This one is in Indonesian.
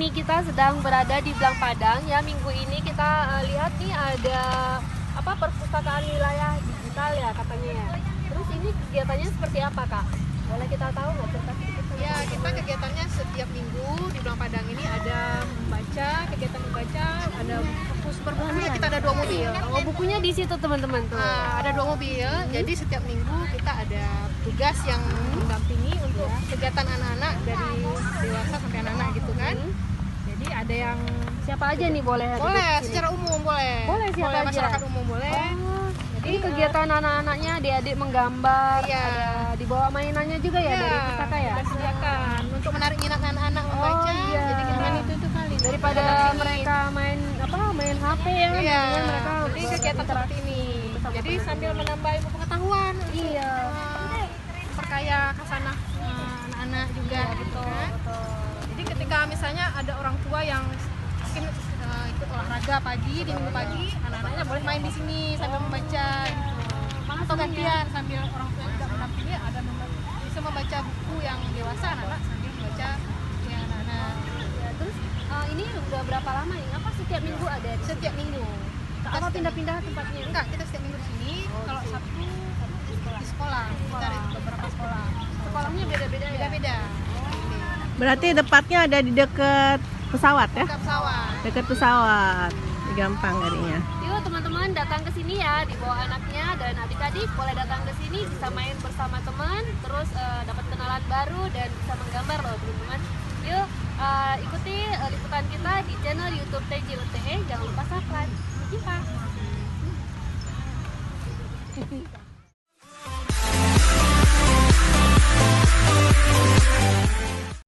ini kita sedang berada di Blang Padang ya. Minggu ini kita lihat nih ada perpustakaan wilayah digital ya katanya ya. Terus ini kegiatannya seperti apa Kak? Boleh kita tahu nggak cerita sedikit? Ya, kita kegiatannya setiap minggu di Blang Padang ini ada membaca, kegiatan membaca, ada perpus per bukunya kita ada 2 mobil. Oh, bukunya di situ teman-teman tuh. Ada 2 mobil, jadi setiap minggu kita ada tugas yang mendampingi untuk kegiatan anak-anak dari dewasa sampai anak-anak gitu kan. Jadi ada yang Siapa aja nih boleh? boleh di sini? secara umum boleh. Boleh siapa aja? Masyarakat umum boleh. Ini kegiatan anak-anaknya, adik-adik menggambar, Iya. ada dibawa mainannya juga ya dari pustaka ya? Kita sediakan untuk menarik minat anak-anak membaca. iya. Jadi kita itu kali Daripada mereka main HP ya, iya, mendingan mereka jadi kegiatan seperti ini. Jadi sambil menambah ilmu pengetahuan, Iya. perkaya khasanah anak-anak juga gitu kan. Jadi ketika misalnya ada orang tua yang mungkin ikut olahraga pagi di minggu pagi, anak-anaknya boleh main di sini sambil membaca gitu. Atau gantian sambil orang tua juga mendampingi, ada bisa membaca buku yang dewasa, anak-anak sambil membaca buku yang anak-anak. Ya, terus ini udah berapa lama nih? Apa setiap minggu ada? Setiap minggu. Apa pindah-pindah tempatnya? Enggak, kita setiap minggu di sini. Kalau Sabtu di sekolah. Kita ada beberapa sekolah. Sekolahnya beda-beda ya? Beda-beda. Berarti tepatnya ada di dekat pesawat ya? Dekat pesawat. Dekat pesawat. Gampang nyarinya. Yuk teman-teman datang ke sini ya, dibawa anaknya dan adik-adik boleh datang ke sini, bisa main bersama teman, terus dapat kenalan baru dan bisa menggambar loh teman-teman. Yuk ikuti liputan kita di channel YouTube TJUTE, jangan lupa subscribe. Sampai jumpa.